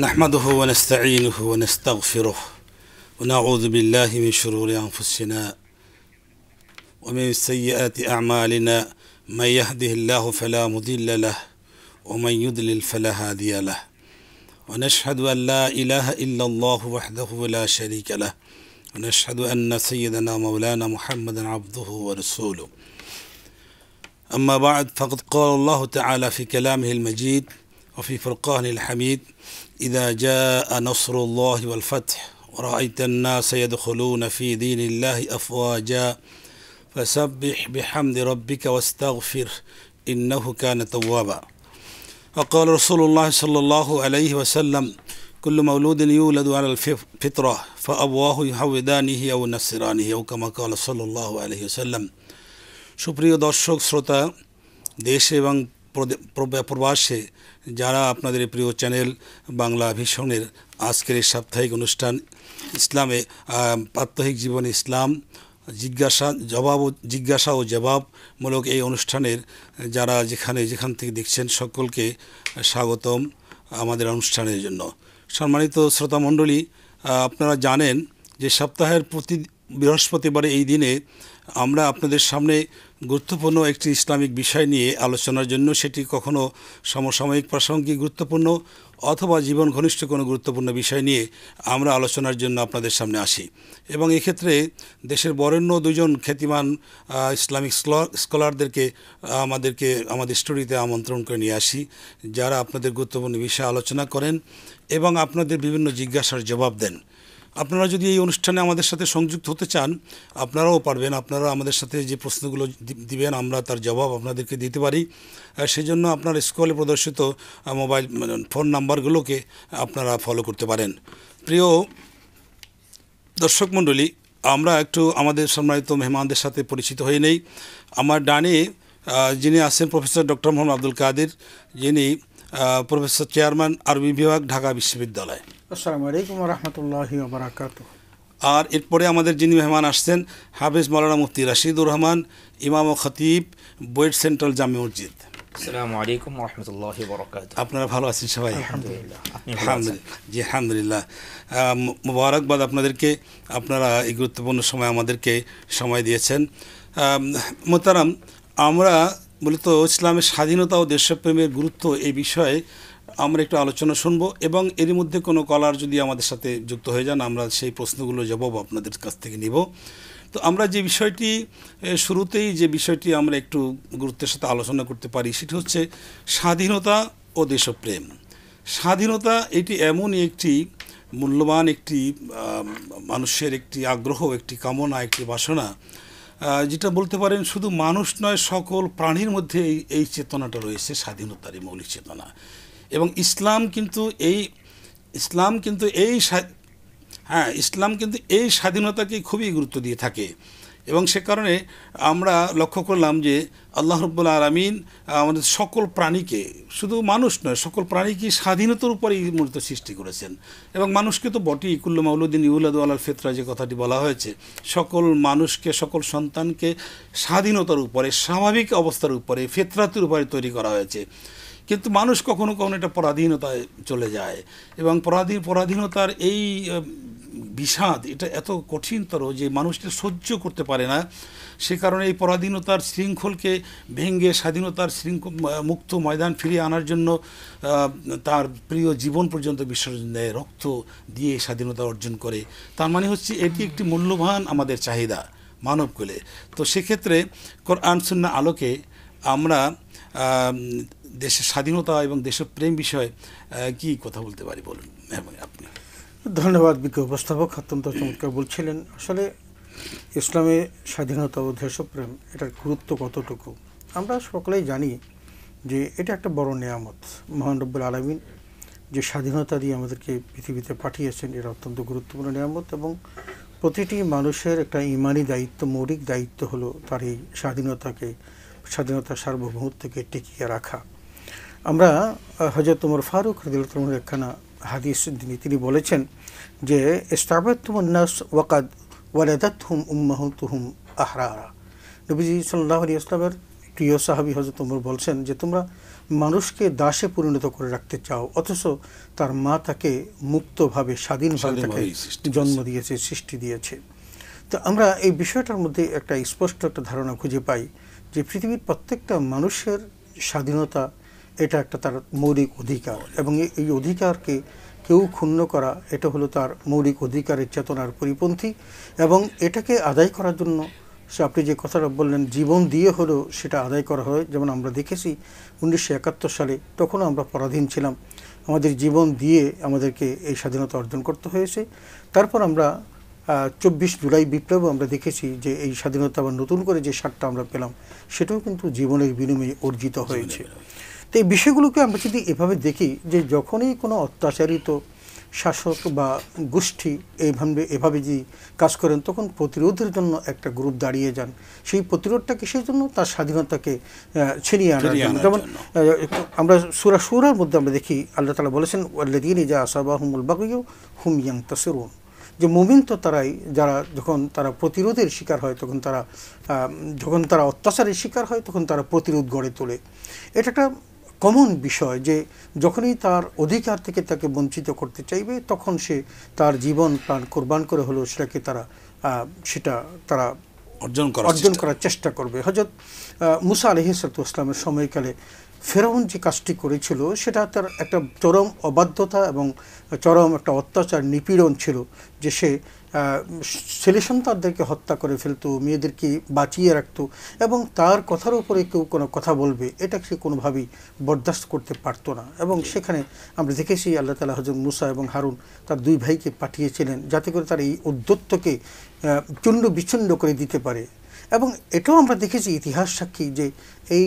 نحمده ونستعينه ونستغفره ونعوذ بالله من شرور أنفسنا ومن سيئات أعمالنا من يهده الله فلا مضل له ومن يضلل فلا هادي له ونشهد أن لا إله إلا الله وحده لا شريك له ونشهد أن سيدنا مولانا محمدا عبده ورسوله أما بعد فقد قال الله تعالى في كلامه المجيد وفي فرقانه الحميد إذا جاء نصر الله والفتح ورأيت الناس يدخلون في دين الله أفواجا فسبح بحمد ربك واستغفر إنه كان توابا وقال رسول الله صلى الله عليه وسلم كل مولود يولد على الفطرة فأبواه يهودانه أو ينصرانه أو كما قال صلى الله عليه وسلم সুপ্রিয় দর্শক শ্রোতা দেশে এবং প্রবাসে যারা আপনাদের প্রিয় চ্যানেল বাংলা ভিশনের আজকের এই সাপ্তাহিক অনুষ্ঠান ইসলামে প্রাত্যহিক জীবন ইসলাম জিজ্ঞাসা ও জবাবমূলক এই অনুষ্ঠানের যারা যেখান থেকে দেখছেন সকলকে স্বাগতম আমাদের অনুষ্ঠানের জন্য। সম্মানিত শ্রোতা মণ্ডলী, আপনারা জানেন যে সপ্তাহের প্রতি বৃহস্পতিবার এই দিনে আমরা আপনাদের সামনে গুরুত্বপূর্ণ একটি ইসলামিক বিষয় নিয়ে আলোচনার জন্য, সেটি কখনো সমসাময়িক প্রাসঙ্গিক গুরুত্বপূর্ণ অথবা জীবন ঘনিষ্ঠ কোনো গুরুত্বপূর্ণ বিষয় নিয়ে আমরা আলোচনার জন্য আপনাদের সামনে আসি এবং এক্ষেত্রে দেশের বরেণ্য দুজন খ্যাতিমান ইসলামিক স্কলারদেরকে আমাদের স্টুডিওতে আমন্ত্রণ করে নিয়ে আসি, যারা আপনাদের গুরুত্বপূর্ণ বিষয়ে আলোচনা করেন এবং আপনাদের বিভিন্ন জিজ্ঞাসার জবাব দেন। আপনারা যদি এই অনুষ্ঠানে আমাদের সাথে সংযুক্ত হতে চান আপনারাও পারবেন। আপনারা আমাদের সাথে যে প্রশ্নগুলো দিবেন আমরা তার জবাব আপনাদেরকে দিতে পারি। সেজন্য আপনার স্ক্রিনে প্রদর্শিত মোবাইল ফোন নাম্বারগুলোকে আপনারা ফলো করতে পারেন। প্রিয় দর্শক মণ্ডলী, আমরা একটু আমাদের সম্মানিত মেহমানদের সাথে পরিচিত হয়ে নেই। আমার ডানে যিনি আছেন প্রফেসর ডক্টর মোহাম্মদ আব্দুল কাদের, যিনি প্রফেসর চেয়ারম্যান আরবি বিভাগ, ঢাকা বিশ্ববিদ্যালয়। আসসালামু আলাইকুম ওয়া রাহমাতুল্লাহি ওয়া বারাকাতুহু। আর এরপরে আমাদের যিনি মেহমান আসছেন হাফেজ মাওলানা মুফতি রাশিদুর রহমান, ইমাম ও খতিব, বুয়েট সেন্ট্রাল জামে মসজিদ। আসসালামু আলাইকুম ওয়া রাহমাতুল্লাহি ওয়া বারাকাতুহু। আপনারা ভালো আছেন সবাই? আলহামদুলিল্লাহ। জি আলহামদুলিল্লাহ। মোবারকবাদ আপনাদেরকে, আপনারা এই গুরুত্বপূর্ণ সময় আমাদেরকে সময় দিয়েছেন। মোহতারাম, আমরা মূলত ইসলামের স্বাধীনতা ও দেশপ্রেমের গুরুত্ব এই বিষয়ে আমরা একটু আলোচনা শুনবো এবং এর মধ্যে কোনো কলার যদি আমাদের সাথে যুক্ত হয়ে যান আমরা সেই প্রশ্নগুলো জবাব আপনাদের কাছ থেকে নিব। তো আমরা যে বিষয়টি শুরুতেই আমরা একটু গুরুত্বের সাথে আলোচনা করতে পারি সেটি হচ্ছে স্বাধীনতা ও দেশপ্রেম। স্বাধীনতা এটি এমনই একটি মূল্যবান একটি মানুষের একটি আগ্রহ, একটি কামনা, একটি বাসনা, যেটা বলতে পারেন শুধু মানুষ নয় সকল প্রাণীর মধ্যে এই চেতনাটা রয়েছে, স্বাধীনতার এই মৌলিক চেতনা। এবং ইসলাম কিন্তু এই স্বাধীনতাকে খুবই গুরুত্ব দিয়ে থাকে এবং সে কারণে আমরা লক্ষ্য করলাম যে আল্লাহ রাব্বুল আলামিন আমাদের সকল প্রাণীকে, শুধু মানুষ নয় সকল প্রাণীকে স্বাধীনতার উপরেই মূলত সৃষ্টি করেছেন। এবং মানুষকে তো বটেই, কুল্লু মাউলুদিন ইউলাদু আলাল ফিতরা যে কথাটি বলা হয়েছে, সকল মানুষকে, সকল সন্তানকে স্বাধীনতার উপরে, স্বাভাবিক অবস্থার উপরে, ফিতরাতের উপরে তৈরি করা হয়েছে। কিন্তু মানুষ কখনো কখনো এটা পরাধীনতায় চলে যায় এবং পরাধীনতার এই বিষাদ এটা এত কঠিনতর যে মানুষটা সহ্য করতে পারে না। সে কারণে এই পরাধীনতার শৃঙ্খলকে ভেঙে স্বাধীনতার মুক্ত ময়দান ফিরিয়ে আনার জন্য তার প্রিয় জীবন পর্যন্ত বিসর্জন দেয়, রক্ত দিয়ে স্বাধীনতা অর্জন করে। তার মানে হচ্ছে এটি একটি মূল্যবান আমাদের চাহিদা মানবকুলে। তো সেক্ষেত্রে কোরআন সুন্নাহ আলোকে আমরা দেশের স্বাধীনতা এবং দেশপ্রেম বিষয়ে কি কথা বলতে পারি, বলুন আপনি। ধন্যবাদ বিজ্ঞ উপস্থাপক, অত্যন্ত চমৎকার বলছিলেন। আসলে ইসলামে স্বাধীনতা ও দেশপ্রেম এটার গুরুত্ব কতটুকু আমরা সকলেই জানি যে এটা একটা বড় নেয়ামত। মহান রব্বুল আলামিন যে স্বাধীনতা দিয়ে আমাদেরকে পৃথিবীতে পাঠিয়েছেন এটা অত্যন্ত গুরুত্বপূর্ণ নেয়ামত এবং প্রতিটি মানুষের একটা ইমানি দায়িত্ব, মৌলিক দায়িত্ব হলো তার এই স্বাধীনতার সার্বভৌমত্বকে টিকিয়ে রাখা। আমরা হযরত ওমর ফারুক রাদিয়াল্লাহু তাআলার একখানা হাদিস তিনি বলেছেন যে ইস্তাবাতুন নাস ওয়াকাদ ওয়ালাদাতহুম উম্মাহাতুহুম আহরারা। নবীজি সাল্লাল্লাহু আলাইহি ওয়াসাল্লামের প্রিয় সাহাবী হযরত ওমর বলছেন যে তোমরা মানুষকে দাসে পরিণত করে রাখতে চাও, অথচ তার মা তাকে মুক্তভাবে স্বাধীনভাবে তাকে জন্ম দিয়েছে, সৃষ্টি দিয়েছে। তো আমরা এই বিষয়টার মধ্যে একটা স্পষ্ট একটা ধারণা খুঁজে পাই যে পৃথিবীর প্রত্যেকটা মানুষের স্বাধীনতা এটা একটা তার মৌলিক অধিকার, এবং এই অধিকারকে কেউ ক্ষুণ্ণ করা এটা হলো তার মৌলিক অধিকারের চেতনার পরিপন্থী, এবং এটাকে আদায় করার জন্য আপনি যে কথাটা বললেন জীবন দিয়ে হলেও সেটা আদায় করা হয়। যেমন আমরা দেখেছি 1971 সালে, তখনও আমরা পরাধীন ছিলাম, আমাদের জীবন দিয়ে আমাদেরকে এই স্বাধীনতা অর্জন করতে হয়েছে। তারপর আমরা 24 জুলাই বিপ্লবে আমরা দেখেছি যে এই স্বাধীনতা বা নতুন করে যে স্বাদটা আমরা পেলাম সেটাও কিন্তু জীবনের বিনিময়ে অর্জিত হয়েছে। তো এই বিষয়গুলোকে আমরা যদি এভাবে দেখি যে যখনই কোনো অত্যাচারিত শাসক বা গোষ্ঠী এভাবে যে কাজ করেন, তখন প্রতিরোধের জন্য একটা গ্রুপ দাঁড়িয়ে যান। সেই প্রতিরোধটা কিসের জন্য? তার স্বাধীনতাকে ছিনিয়ে আনার জন্য। যেমন আমরা সূরা শুরার মধ্যে আমরা দেখি আল্লাহ তাআলা বলেছেন ওয়াল্লাযীনা ইযা আসাবাহুমুল বাগয়ু হুম ইয়ানতাসিরুন, যে মুমিন তো তারাই যারা যখন তারা প্রতিরোধের শিকার হয়, যখন তারা অত্যাচারের শিকার হয় তখন তারা প্রতিরোধ গড়ে তোলে। এটা একটা কমন বিষয় যে যখনই তার অধিকার থেকে তাকে বঞ্চিত করতে চাইবে তখন সে তার জীবন প্রাণ কোরবান করে হলেও সেটা তারা অর্জন করার চেষ্টা করবে। হযরত মুসা আলাইহিস সালামের সময়কালে ফেরাউন যে কাজটি করেছিল সেটা তার একটা চরম অবাধ্যতা এবং চরম একটা অত্যাচার নিপীড়ন ছিল, যে সে ছেলে সন্তানদেরকে হত্যা করে ফেলতো, মেয়েদেরকে বাঁচিয়ে রাখতো, এবং তার কথার উপরে কেউ কোনো কথা বলবে এটা সে কোনোভাবেই বরদাস্ত করতে পারতো না। এবং সেখানে আমরা দেখেছি আল্লাহ তাআলা হযরত মুসা এবং হারুন তার দুই ভাইকে পাঠিয়েছিলেন যাতে করে তার এই উদ্যত্তকে চূর্ণ বিচ্ছিন্ন করে দিতে পারে। এবং এটাও আমরা দেখেছি ইতিহাস সাক্ষী যে এই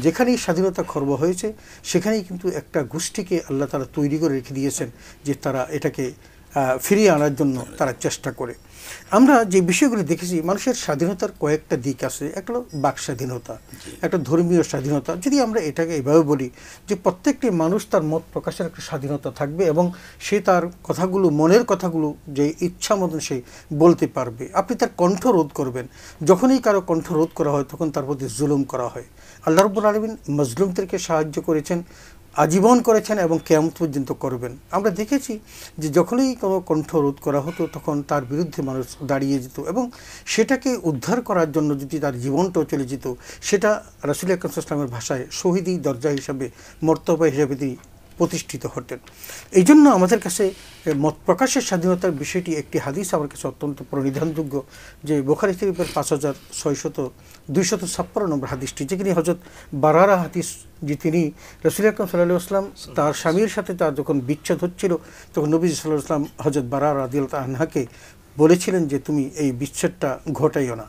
যেখানেই স্বাধীনতা খর্ব হয়েছে সেখানেই কিন্তু একটা গোষ্ঠীকে আল্লাহ তাআলা তৈরি করে রেখে দিয়েছেন যে তারা এটাকে ফিরিয়ে আনার জন্য তারা চেষ্টা করে। আমরা যে বিষয়গুলো দেখেছি মানুষের স্বাধীনতার কয়েকটা দিক আছে। একটা হলো বাক স্বাধীনতা, একটা ধর্মীয় স্বাধীনতা। যদি আমরা এটাকে এভাবে বলি যে প্রত্যেকটি মানুষ তার মত প্রকাশের একটা স্বাধীনতা থাকবে এবং সে তার কথাগুলো, মনের কথাগুলো যে ইচ্ছা মতন সে বলতে পারবে। আপনি তার কণ্ঠ রোধ করবেন, যখনই কারো কণ্ঠ রোধ করা হয় তখন তার প্রতি জুলুম করা হয়। আল্লাহ রাব্বুল আলামিন মজলুমদেরকে সাহায্য করেছেন, আজীবন করেছেন এবং কিয়ামত পর্যন্ত করবেন। আমরা দেখেছি যে যখনই কোনো কণ্ঠ রোধ করা হতো তখন তার বিরুদ্ধে মানুষ দাঁড়িয়ে যেত এবং সেটাকে উদ্ধার করার জন্য যদি তার জীবনটাও চলে যেত সেটা রাসূল আকরাম সাল্লাল্লাহু আলাইহি ওয়াসাল্লামের ভাষায় শহীদি দরজা হিসাবে, মর্তবা হিসাবে তিনি প্রতিষ্ঠিত হতেন। এই জন্য আমাদের কাছে মত প্রকাশের স্বাধীনতার বিষয়টি একটি হাদিস আমার কাছে অত্যন্ত প্রণিধানযোগ্য, যে বুখারী শরীফের 5256 নম্বর হাদিসটি, যেখানে হযরত বারারা হাদিস, যে তিনি রাসূল আকরাম সাল্লাল্লাহু আলাইহি ওয়াসাল্লাম তার স্বামীর সাথে তার যখন বিচ্ছেদ হচ্ছিল তখন নবী সাল্লাল্লাহু আলাইহি ওয়াসাল্লাম হযরত বারারা রাদিয়াল্লাহু আনহাকে বলেছিলেন যে তুমি এই বিচ্ছেদটা ঘটাইও না।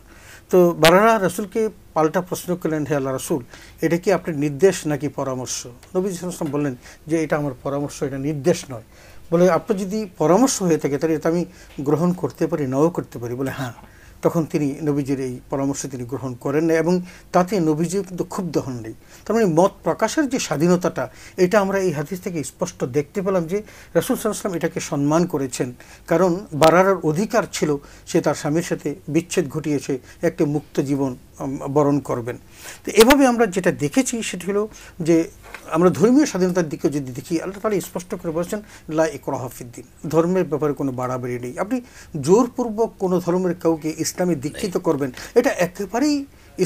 তো বারারা রাসূলকে পাল্টা প্রশ্ন করলেন, হে আল্লাহ রাসূল, এটা কি আপনার নির্দেশ নাকি পরামর্শ? নবী সাল্লাল্লাহু আলাইহি ওয়াসাল্লাম বললেন যে এটা আমার পরামর্শ, এটা নির্দেশ নয়। বলে আপনার যদি পরামর্শ হয়ে থাকে তাহলে এটা আমি গ্রহণ করতে পারি, নাও করতে পারি। বলে হ্যাঁ। তখন তিনি নবীজির এই পরামর্শ তিনি গ্রহণ করেন না এবং তাতে নবীজিও কিন্তু ক্ষুব্ধ হন নাই। তার মানে মত প্রকাশের যে স্বাধীনতাটা, এটা আমরা এই হাদিস থেকে স্পষ্ট দেখতে পেলাম যে রাসূল সাল্লাল্লাহু আলাইহি ওয়াসাল্লাম এটাকে সম্মান করেছেন, কারণ বারারার অধিকার ছিল সে তার স্বামীর সাথে বিচ্ছেদ ঘটিয়েছে, একটা মুক্ত জীবন বরণ করবেন। তো এভাবে আমরা যেটা দেখেছি সেটি হলো যে আমরা ধর্মীয় স্বাধীনতার দিকে যদি দেখি, আল্লাহ তাআলা স্পষ্ট করে বলেছেন লা ইকরাহা ফিদ্দিন, ধর্মের ব্যাপারে কোনো বাড়াবাড়ি নেই। আপনি জোরপূর্বক কোনো ধর্মের কাউকে ইসলামে দীক্ষিত করবেন এটা একেবারেই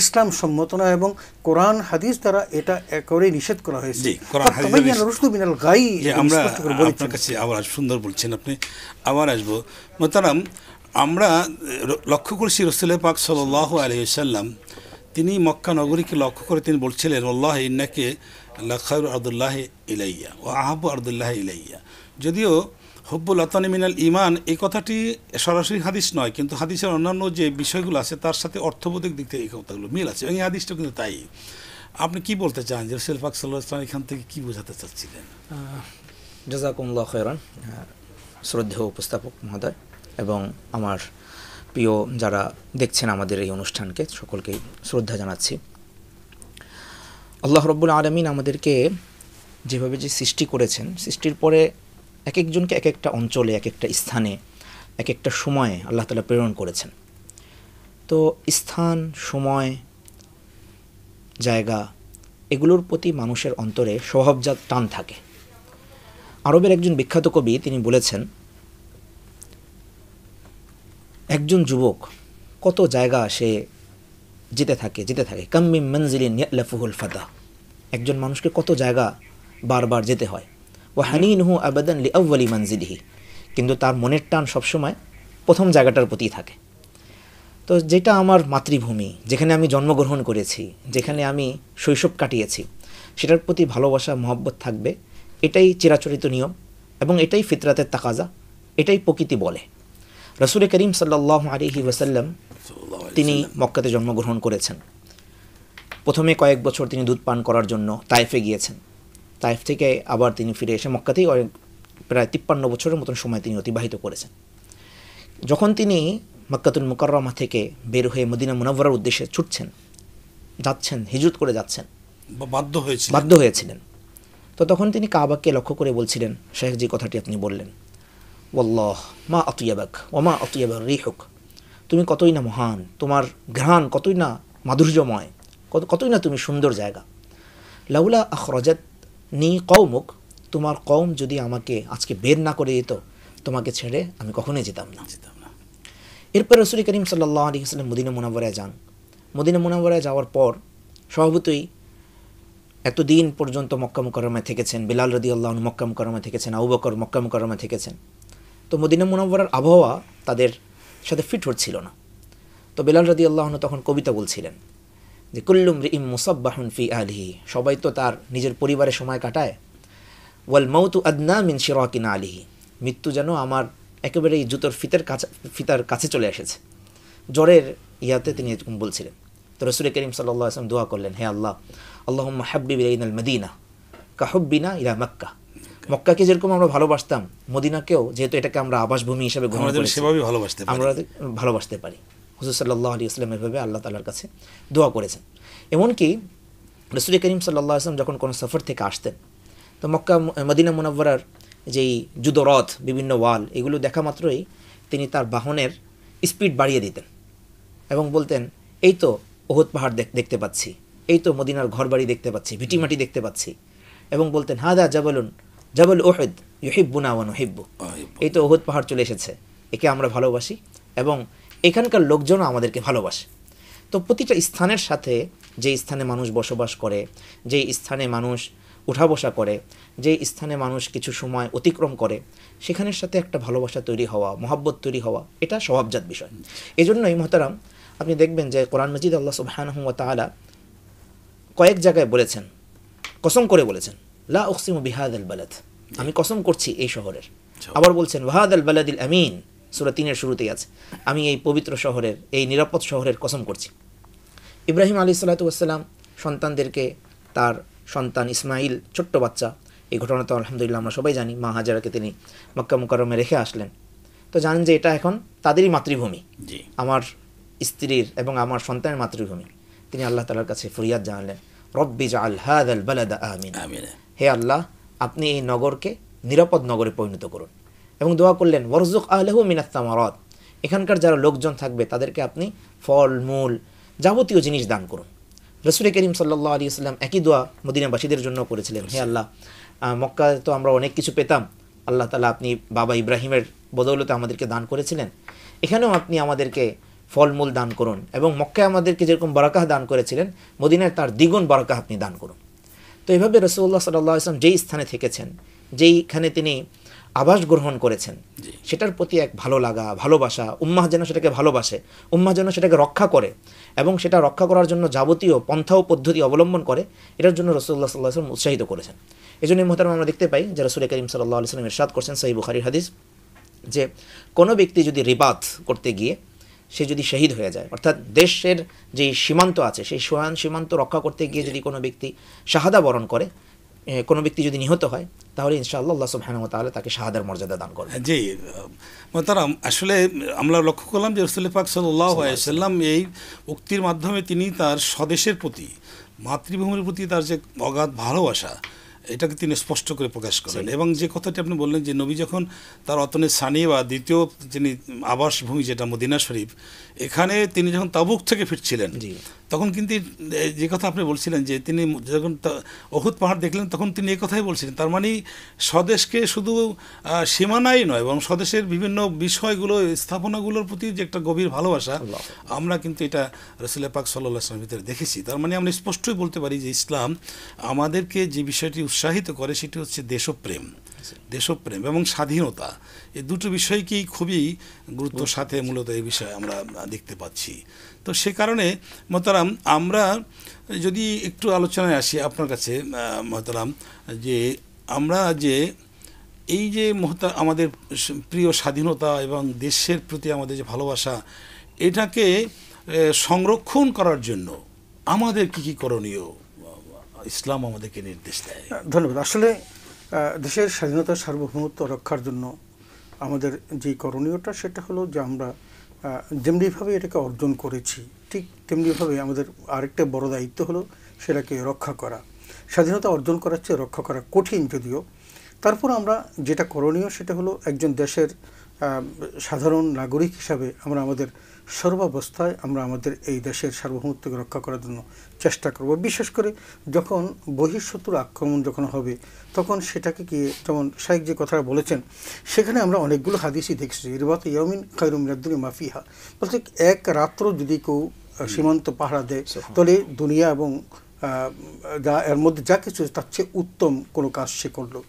ইসলাম সম্মত না এবং কোরআন হাদিস দ্বারা এটা একেবারেই নিষেধ করা হয়েছে। আমরা আপনার কাছে আবার সুন্দর বলছেন আপনি, আবার আসবো মোহতারাম। আমরা লক্ষ্য করছি রাসূল পাক সাল্লাল্লাহু আলাইহি ওয়াসাল্লাম তিনি মক্কা নগরীকে লক্ষ্য করে তিনি বলছিলেন ওয়াল্লাহি ইন্নাকা লাখায়রু আরদুল্লাহি ইলাইয়া ওয়া আহাব্বু আরদুল্লাহি ইলাইয়া। যদিও হুব্বুল ওয়াতানি মিনাল ঈমান এই কথাটি সরাসরি হাদিস নয়, কিন্তু হাদিসের অন্যান্য যে বিষয়গুলো আছে তার সাথে অর্থবোধিক দিক থেকে এই কথাগুলো মিল আছে এবং এই হাদিসটা কিন্তু তাই। আপনি কি বলতে চান যে রাসূল পাক সাল্লাল্লাহু আলাইহি ওয়াসাল্লাম এখান থেকে কি বোঝাতে চাচ্ছিলেন? জাযাকুমুল্লাহু খায়রান শ্রদ্ধেয় উপস্থাপক মহোদয় এবং আমার প্রিয় যারা দেখছেন আমাদের এই অনুষ্ঠানকে, সকলকেই শ্রদ্ধা জানাচ্ছি। আল্লাহ রাব্বুল আলামিন আমাদেরকে যেভাবে যে সৃষ্টি করেছেন, সৃষ্টির পরে এক একজনকে এক একটা অঞ্চলে, এক একটা স্থানে, এক একটা সময়ে আল্লাহ তাআলা প্রেরণ করেছেন। তো স্থান, সময় জায়গা, এগুলোর প্রতি মানুষের অন্তরে স্বভাবজাত টান থাকে। আরবের একজন বিখ্যাত কবি তিনি বলেছেন, একজন যুবক কত জায়গা সে যেতে থাকে কাম মিন মানজিলিন ইয়ালাফুহুল ফাদা, একজন মানুষকে কত জায়গা বারবার যেতে হয়। ওয়া হানিনুহু আবাদান লিআউয়ালি মানজিলিহি, কিন্তু তার মনের টান সবসময় প্রথম জায়গাটার প্রতি থাকে। তো যেটা আমার মাতৃভূমি, যেখানে আমি জন্মগ্রহণ করেছি, যেখানে আমি শৈশব কাটিয়েছি, সেটার প্রতি ভালোবাসা মহব্বত থাকবে, এটাই চিরাচরিত নিয়ম এবং এটাই ফিতরাতের তাকাজা, এটাই প্রকৃতি বলে। রাসূল করিম সাল্লাল্লাহু আলাইহি ওয়াসাল্লাম তিনি মক্কাতে জন্মগ্রহণ করেছেন। প্রথমে কয়েক বছর তিনি দুধ পান করার জন্য তায়েফে গিয়েছেন। তায়েফ থেকে আবার তিনি ফিরে এসে মক্কাতেই প্রায় 53 বছরের মতন সময় তিনি অতিবাহিত করেছেন। যখন তিনি মক্কাতুল মুকাররমা থেকে বের হয়ে মদিনা মুনাওয়ারার উদ্দেশ্যে ছুটছেন, যাচ্ছেন, হিজরত করে যাচ্ছেন, বাধ্য হয়েছিলেন, তো তখন তিনি কাবাকে লক্ষ্য করে বলছিলেন, শেখ যে কথাটি আপনি বললেন, ওয়াল্লাহ মা আতিয়াবাক ওয়া মা আতিয়াবার রিহুক, তুমি কতই না মহান, তোমার ঘ্রাণ কতই না মাধুর্যময়, কতই না তুমি সুন্দর জায়গা। লাউলা আখরাজাত নি কওমুক, তোমার কওম যদি আমাকে আজকে বের না করে দিত, তোমাকে ছেড়ে আমি কখনোই যেতাম না। এরপর রাসূল করিম সাল্লাল্লাহু আলাইহি ওয়াসাল্লাম মদিনা মুনাওয়ারায় যান। মদিনা মুনাওয়ারায় যাওয়ার পর স্বভাবতই এতদিন পর্যন্ত মক্কা মুকাররমায় থেকেছেন, বিলাল রাদিয়াল্লাহু আনহু মক্কা মুকাররমায় থেকেছেন, আবু বকর মক্কা মুকাররমায় থেকেছেন। তো মদিনা মুনাওয়ারার আবহাওয়া তাদের সাথে ফিট হচ্ছিল না। তো বিলাল রাদিয়াল্লাহু আনহু তখন কবিতা বলছিলেন যে কুল্লু মরিইম মুসাব্বাহুন ফি আহলিহি, সবাই তো তার নিজের পরিবারে সময় কাটায়। ওয়াল মাউতু আদনা মিন শিরাকিন আলিহি, মৃত্যু যেন আমার একেবারে এই জুতোর ফিতার কাছে চলে এসেছে। জ্বরের ইয়াতে তিনি এরকম বলছিলেন। তো রাসূল করিম সাল্লাল্লাহু আলাইহি ওয়াসাল্লাম দোয়া করলেন, হে আল্লাহ, আল্লাহুম্মা হাব্বিব ইলাইনাল মদিনা কাহুব্বিনা ইলা মক্কা, মক্কাকে যেরকম আমরা ভালোবাসতাম, মদিনাকেও যেহেতু এটাকে আমরা আবাসভূমি হিসেবে গ্রহণ করেছি, আমরা ভালোবাসতে পারি। হুজুর সাল্লাল্লাহু আলাইহি ওয়াসাল্লাম এভাবে আল্লাহ তাআলার কাছে দোয়া করেছেন। এমনকি রাসূল করিম সাল্লাল্লাহু আলাইহি ওয়াসাল্লাম যখন কোনো সফর থেকে আসতেন, তো মক্কা মদিনা মুনাওয়ারার যেই যুদরথ, বিভিন্ন ওয়াল, এগুলো দেখা মাত্রই তিনি তার বাহনের স্পিড বাড়িয়ে দিতেন এবং বলতেন, এই তো ওহুদ পাহাড় দেখতে পাচ্ছি, এই তো মদিনার ঘরবাড়ি দেখতে পাচ্ছি, ভিটিমাটি দেখতে পাচ্ছি, এবং বলতেন হাদা জাবাল উহুদ ইউহিব্বুনা ওয়া নুহিব্বু, এই তো ওহুদ পাহাড় চলে এসেছে, একে আমরা ভালোবাসি এবং এখানকার লোকজনও আমাদেরকে ভালোবাসে। তো প্রতিটা স্থানের সাথে, যে স্থানে মানুষ বসবাস করে, যে স্থানে মানুষ উঠা বসা করে, যে স্থানে মানুষ কিছু সময় অতিক্রম করে, সেখানের সাথে একটা ভালোবাসা তৈরি হওয়া, মহব্বত তৈরি হওয়া, এটা স্বভাবজাত বিষয়। এই জন্যই মোহতারাম, আপনি দেখবেন যে কোরআন মাজিদ আল্লাহ সুবহানাহু ওয়া তাআলা কয়েক জায়গায় বলেছেন, কসম করে বলেছেন, লা উকসিমু বিহাযাল বালাদ, আমি কসম করছি এই শহরের। আবার বলছেন ওয়াহাদাল বালাদিল আমিন, সূরা 3 এর শুরুতেই আছে, আমি এই পবিত্র শহরের, এই নিরাপদ শহরের কসম করছি। ইব্রাহিম আলাইহিস সালাতু ওয়াস সালাম সন্তানদেরকে, তার সন্তান ইসমাইল ছোট্ট বাচ্চা, এই ঘটনা তো আলহামদুলিল্লাহ আমরা সবাই জানি, মা হাজারাকে তিনি মক্কা মুকাররমে রেখে আসলেন। তো জানেন যে এটা এখন তাদেরই মাতৃভূমি, আমার স্ত্রীর এবং আমার সন্তানের মাতৃভূমি। তিনি আল্লাহ তাআলার কাছে ফরিয়াদ জানালেন, রব্বি জাআল হাযাল বালাদা আমিনা, হে আল্লাহ, আপনি এই নগরকে নিরাপদ নগরে পরিণত করুন। এবং দোয়া করলেন ওয়ারযুক আহলাহু মিনাত তামারাত, এখানকার যারা লোকজন থাকবে তাদেরকে আপনি ফল মূল যাবতীয় জিনিস দান করুন। রাসূল করিম সাল্লাল্লাহু আলাইহি ওয়াসাল্লাম একই দোয়া মদিনাবাসীদের জন্য করেছিলেন, হে আল্লাহ, মক্কায় তো আমরা অনেক কিছু পেতাম, আল্লাহ তাআলা আপনি বাবা ইব্রাহিমের বদৌলতে আমাদেরকে দান করেছিলেন, এখানেও আপনি আমাদেরকে ফলমূল দান করুন এবং মক্কায় আমাদেরকে যেরকম বারাকাহ দান করেছিলেন, মদিনায় তার দ্বিগুণ বারাকাহ আপনি দান করুন। তো এইভাবে রাসূলুল্লাহ সাল্লাল্লাহু আলাইহি ওয়াসাল্লাম যেই স্থানে থেকেছেন, যেইখানে তিনি আবাস গ্রহণ করেছেন, সেটার প্রতি এক ভালো লাগা, ভালোবাসা, উম্মাহ যেন সেটাকে ভালোবাসে, উম্মাহ যেন সেটাকে রক্ষা করে এবং সেটা রক্ষা করার জন্য যাবতীয় পন্থা ও পদ্ধতি অবলম্বন করে, এটার জন্য রাসূলুল্লাহ সাল্লাল্লাহু আলাইহি ওয়াসাল্লাম উৎসাহিত করেছেন। এই জন্য মুহতারাম আমরা দেখতে পাই যে রাসূল করিম সাল্লাল্লাহু আলাইহি ওয়াসাল্লাম ইরশাদ করছেন, সহিহ বুখারীর হাদিস, যে কোনো ব্যক্তি যদি রিবাত করতে গিয়ে সে যদি শহীদ হয়ে যায়, অর্থাৎ দেশের যে সীমান্ত আছে সেই সীমান্ত রক্ষা করতে গিয়ে যদি কোনো ব্যক্তি শাহাদা বরণ করে, কোনো ব্যক্তি যদি নিহত হয়, তাহলে ইনশাআল্লাহ আল্লাহ সুবহানাহু ওয়া তাআলা তাকে শাহাদার মর্যাদা দান করবেন। জি মোহতারাম, আসলে আমরা লক্ষ্য করলাম যে রাসূল পাক সাল্লাল্লাহু আলাইহি ওয়াসাল্লাম এই উক্তির মাধ্যমে তিনি তার স্বদেশের প্রতি, মাতৃভূমির প্রতি তার যে অগাধ ভালোবাসা, এটাকে তিনি স্পষ্ট করে প্রকাশ করেন। এবং যে কথাটি আপনি বললেন যে নবী যখন তার অতনের সানি বা দ্বিতীয় যিনি আবাসভূমি যেটা মদিনা শরীফ, এখানে তিনি যখন তাবুক থেকে ফিরছিলেন, তখন কিন্তু যে কথা আপনি বলছিলেন যে তিনি যখন অহুদ পাহাড় দেখলেন তখন তিনি এই কথাই বলছিলেন, তার মানে স্বদেশকে শুধু সীমানাই নয় এবং স্বদেশের বিভিন্ন বিষয়গুলো স্থাপনাগুলোর প্রতি যে একটা গভীর ভালোবাসা আমরা কিন্তু এটা রাসূল পাক সাল্লাল্লাহু আলাইহি ওয়াসাল্লামের ভিতরে দেখেছি। তার মানে আমরা স্পষ্টই বলতে পারি যে ইসলাম আমাদেরকে যে বিষয়টি উৎসাহিত করে সেটি হচ্ছে দেশপ্রেম এবং স্বাধীনতা। এই দুটো বিষয়কেই খুবই গুরুত্বের সাথে মূলত এই বিষয়ে আমরা দেখতে পাচ্ছি। তো সে কারণে মোহতারাম আমরা যদি একটু আলোচনায় আসি আপনার কাছে মোহতারাম, যে আমরা যে এই যে আমাদের প্রিয় স্বাধীনতা এবং দেশের প্রতি আমাদের যে ভালোবাসা, এটাকে সংরক্ষণ করার জন্য আমাদের কি কি করণীয় ইসলাম আমাদেরকে নির্দেশ দেয়? ধন্যবাদ। আসলে দেশের স্বাধীনতা সার্বভৌমত্ব রক্ষার জন্য আমাদের যে করণীয়টা সেটা হলো যে আমরা যেমনিভাবে এটাকে অর্জন করেছি ঠিক তেমনিভাবে আমাদের আরেকটা বড় দায়িত্ব হলো সেটাকে রক্ষা করা। স্বাধীনতা অর্জন করার চেয়ে রক্ষা করা কঠিন যদিও, তারপর আমরা যেটা করণীয় সেটা হলো একজন দেশের সাধারণ নাগরিক হিসাবে আমরা আমাদের সর্বাবস্থায় আমরা আমাদের এই দেশের সার্বভৌমত্বকে রক্ষা করার জন্য চেষ্টা করব। বিশেষ করে যখন বহিঃশত্রুর আক্রমণ যখন হবে তখন সেটাকে কি, যেমন শাইখ যে কথাটা বলেছেন সেখানে আমরা অনেকগুলো হাদিসই দেখছি, রিবাত ইয়ামিন খায়রুম মিনাদ দুনিয়া মা ফিহা, বলতে এক রাত্র যদি কেউ সীমান্ত পাহারা দেয় তাহলে দুনিয়া এবং যা এর মধ্যে যা কিছু তার চেয়ে উত্তম কোনো কাজ সে করলো।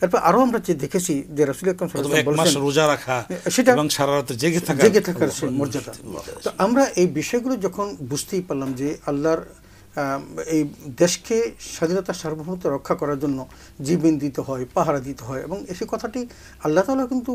এরপর আরও আমরা যে দেখেছি যে রাসূল আকরাম সাল্লাল্লাহু আলাইহি ওয়াসাল্লাম বলেছেন রোজা রাখা সেটা এবং সারা রাত জেগে থাকার সেই মর্যাদা। তো আমরা এই বিষয়গুলো যখন বুঝতেই পারলাম যে আল্লাহর এই দেশকে স্বাধীনতা সার্বভৌমত্ব রক্ষা করার জন্য জীবন দিতে হয়, পাহারা দিতে হয়, এবং এই কথাটি আল্লাহ তাআলা কিন্তু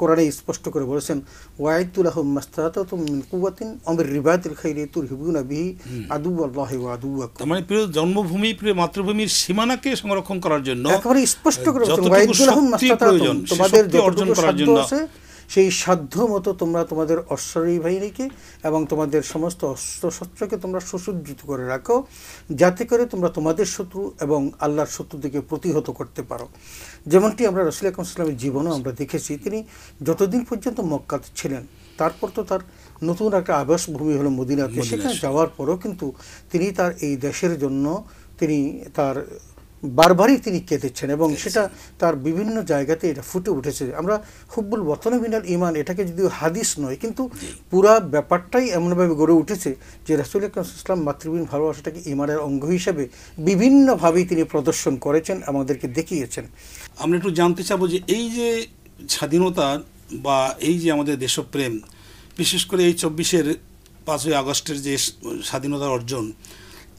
কোরআনে স্পষ্ট করে বলেছেন, ওয়াইদু লাহুম মাসতাতাতুম মিন কুওয়াতিন ওয়া মির রিবাতিল খাইরি তুরহিবুনা বিহি আদুওয়াল্লাহি ওয়া আদুওয়াকুম। তার মানে প্রিয় জন্মভূমি, প্রিয় মাতৃভূমির সীমানাকে সংরক্ষণ করার জন্য একেবারে স্পষ্ট করে বলেছেন, ওয়াইদু লাহুম মাসতাতাতুম, তোমাদের অর্জন করার জন্য সেই সাধ্য মতো তোমরা তোমাদের অশ্বারোহী বাহিনীকে এবং তোমাদের সমস্ত অস্ত্রশস্ত্রকে তোমরা সুসজ্জিত করে রাখো, যাতে করে তোমরা তোমাদের শত্রু এবং আল্লাহর শত্রু থেকে প্রতিহত করতে পারো। যেমনটি আমরা রাসূল আকরাম সাল্লাল্লাহু আলাইহি ওয়াসাল্লামের জীবনেও আমরা দেখেছি, তিনি যতদিন পর্যন্ত মক্কাতে ছিলেন তারপর তো তার নতুন একটা আবাসভূমি হলো মদিনাতে, সেখানে যাওয়ার পরও কিন্তু তিনি তার এই দেশের জন্য তিনি তার বারবারই তিনি কেঁদেছেন এবং সেটা তার বিভিন্ন জায়গাতে এটা ফুটে উঠেছে। আমরা হুব্বুল ওয়াতনি মিনাল ঈমান, এটাকে যদিও হাদিস নয় কিন্তু পুরা ব্যাপারটাই এমনভাবে গড়ে উঠেছে যে রাসূল আকরাম সাল্লাল্লাহু আলাইহি ওয়াসাল্লাম মাতৃভূমির ভালোবাসাটাকে ঈমানের অঙ্গ হিসেবে বিভিন্নভাবেই তিনি প্রদর্শন করেছেন, আমাদেরকে দেখিয়েছেন। আমরা একটু জানতে চাবো যে এই যে স্বাধীনতা বা এই যে আমাদের দেশপ্রেম, বিশেষ করে এই 5ই আগস্টের যে স্বাধীনতার অর্জন,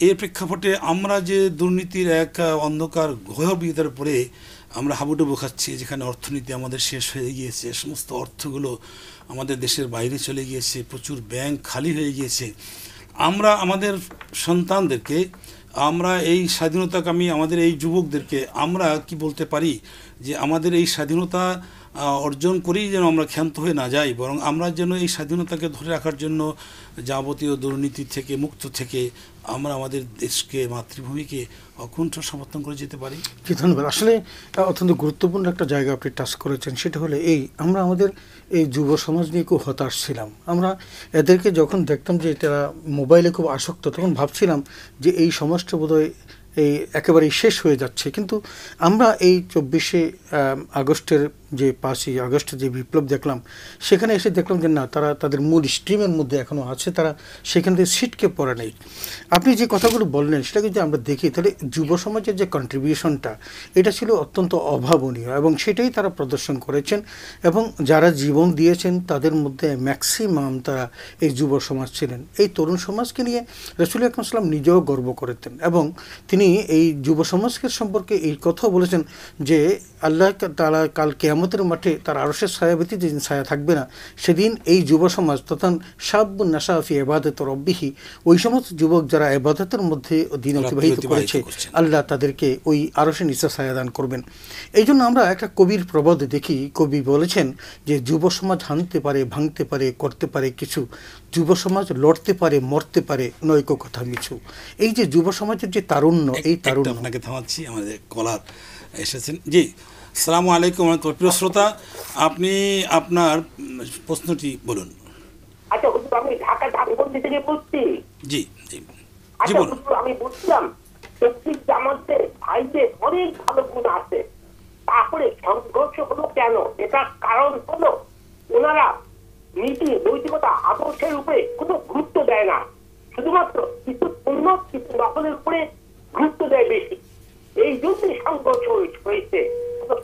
এর প্রেক্ষাপটে আমরা যে দুর্নীতির এক অন্ধকার গহ্বরের পরে আমরা হাবুডুবু খাচ্ছি, যেখানে অর্থনীতি আমাদের শেষ হয়ে গিয়েছে, সমস্ত অর্থগুলো আমাদের দেশের বাইরে চলে গিয়েছে, প্রচুর ব্যাংক খালি হয়ে গিয়েছে, আমরা আমাদের সন্তানদেরকে, আমরা এই স্বাধীনতাকামী আমাদের এই যুবকদেরকে আমরা কি বলতে পারি যে আমাদের এই স্বাধীনতা অর্জন করেই যেন আমরা ক্ষান্ত হয়ে না যাই, বরং আমরা যেন এই স্বাধীনতাকে ধরে রাখার জন্য যাবতীয় দুর্নীতি থেকে মুক্ত থেকে আমরা আমাদের দেশকে, মাতৃভূমিকে অকুণ্ঠ সমর্থন করে যেতে পারি। জি ধন্যবাদ। আসলে অত্যন্ত গুরুত্বপূর্ণ একটা জায়গা আপনি টাচ করেছেন, সেটা হলো আমরা আমাদের এই যুব সমাজ নিয়ে খুব হতাশ ছিলাম। আমরা এদেরকে যখন দেখতাম যে তারা মোবাইলে খুব আসক্ত, তখন ভাবছিলাম যে এই সমাজটা বোধহয় একেবারেই শেষ হয়ে যাচ্ছে। কিন্তু আমরা এই 24শে আগস্টের যে 5ই আগস্টের যে বিপ্লব দেখলাম, সেখানে এসে দেখলাম যে না, তারা তাদের মূল স্ট্রিমের মধ্যে এখনও আছে, তারা সেখান থেকে ছিটকে পড়ে নেই। আপনি যে কথাগুলো বললেন সেটা যদি আমরা দেখি তাহলে যুব সমাজের যে কন্ট্রিবিউশনটা, এটা ছিল অত্যন্ত অভাবনীয় এবং সেটাই তারা প্রদর্শন করেছেন। এবং যারা জীবন দিয়েছেন তাদের মধ্যে ম্যাক্সিমাম তারা এই যুব সমাজ ছিলেন। এই তরুণ সমাজকে নিয়ে রাসূল আকরাম সাল্লাল্লাহু আলাইহি ওয়াসাল্লাম নিজেও গর্ব করতেন এবং তিনি এই যুব সমাজকে সম্পর্কে এই কথাও বলেছেন যে আল্লাহ তাআলা কাল কিয়ামতের মাঠে তার আরশের ছায়া ব্যতীত যেদিন ছায়া থাকবে না, সেদিন এই যুব সমাজ তথা শাবুন নাশা ফি ইবাদাতি রাব্বিহি, ওই সমস্ত যুবক যারা ইবাদতের মধ্যে দিন অতিবাহিত করেছে, আল্লাহ তাদেরকে ওই আরশের নিচে ছায়া দান করবেন। এই জন্য আমরা একটা কবির প্রবাদ দেখি, কবি বলেছেন যে যুব সমাজ হানতে পারে, ভাঙতে পারে, করতে পারে কিছু, যুব সমাজ লড়তে পারে, মরতে পারে, নয়কো কথা মিছু। এই যে যুব সমাজের যে তারুণ্য, এই তারুণ্য। আপনাকে থামাচ্ছি, আমাদের কলার এসেছেন। জি, আসসালামু আলাইকুম। প্রিয় শ্রোতা, আপনি আপনার প্রশ্নটি বলুন। আচ্ছা, আমি ঢাকা ধানমন্ডি থেকে বলছি। জি জি জি, বলুন। আমি বলছিলাম তবলিগ জামাতের ভাইদের অনেক ভালো গুণ আছে, তারপরে সংঘর্ষ হলো কেন? এটার কারণ হলো ওনারা নীতি, নৈতিকতা, আদর্শের উপরে কোনো গুরুত্ব দেয় না, শুধুমাত্র কিছু উন্নত কিছু নকলের উপরে গুরুত্ব দেয় বেশি। এই জন্যই সংঘর্ষ হয়েছে,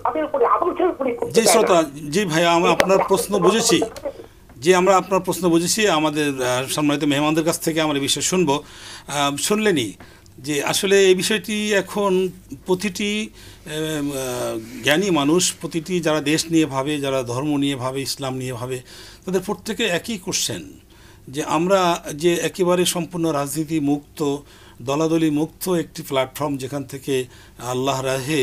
তাদের উপরে আদর্শের উপরে গুরুত্ব জি দেয় না। শ্রোতা, জি ভাই, আমরা আপনার প্রশ্ন বুঝেছি। যে আমরা আপনার প্রশ্ন বুঝেছি। আমাদের সম্মানিত মেহমানদের কাছ থেকে আমরা এই বিষয় শুনবো। শুনলেনি যে আসলে এই বিষয়টি এখন প্রতিটি জ্ঞানী মানুষ, প্রতিটি যারা দেশ নিয়ে ভাবে, যারা ধর্ম নিয়ে ভাবে, ইসলাম নিয়ে ভাবে, তাদের প্রত্যেকে একই কোশ্চেন যে আমরা যে একেবারে সম্পূর্ণ রাজনীতি মুক্ত, দলাদলি মুক্ত একটি প্ল্যাটফর্ম, যেখান থেকে আল্লাহ রাহে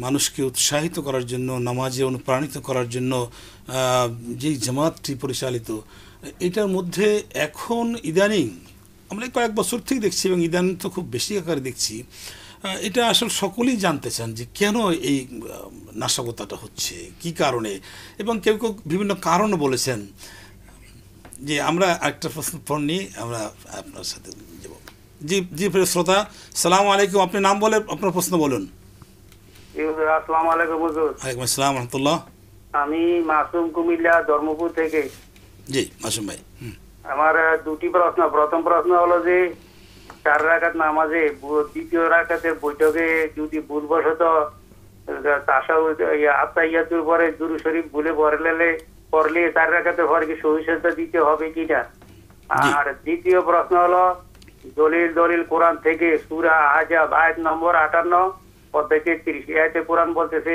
মানুষকে উৎসাহিত করার জন্য, নামাজে অনুপ্রাণিত করার জন্য যেই জামাতটি পরিচালিত, এটার মধ্যে এখন ইদানিং আমরা কয়েক বছর থেকে দেখছি, এবং ইদানিং তো খুব বেশি আকারে দেখছি, এটা আসলে সকলেই জানতে চান যে কেন এই নাশকতাটা হচ্ছে, কি কারণে, এবং কেউ কেউ বিভিন্ন কারণও বলেছেন। যে আমরা একটা প্রশ্ন নিয়ে আমরা আপনার সাথে যাব। জি জি, প্রিয় শ্রোতা, সালাম আলাইকুম। আপনি নাম বলে আপনার প্রশ্ন বলুন। আসসালামু আলাইকুম হুজুর। ওয়ালাইকুম আসসালাম রহমতুল্লাহ। আমি মাসুম, কুমিল্লা ধর্মপুর থেকে। জি মাসুম ভাই। আমার দুটি প্রশ্ন। প্রথম প্রশ্ন হলো যে 4 রাকাত নামাজে দ্বিতীয় রাকাতের বৈঠকে যদি ভুলবশত আত্তাহিয়াতুর পরে দুরূদ শরীফ ভুলে পড়লে 4 রাকাতের পরে কি সহিহ সাজদা দিতে হবে কিনা? আর দ্বিতীয় প্রশ্ন হলো দলিল কোরআন থেকে সূরা আহজাব আয়াত নম্বর 58 অধ্যায় 33 আয়াতে কোরআন বলতেছে,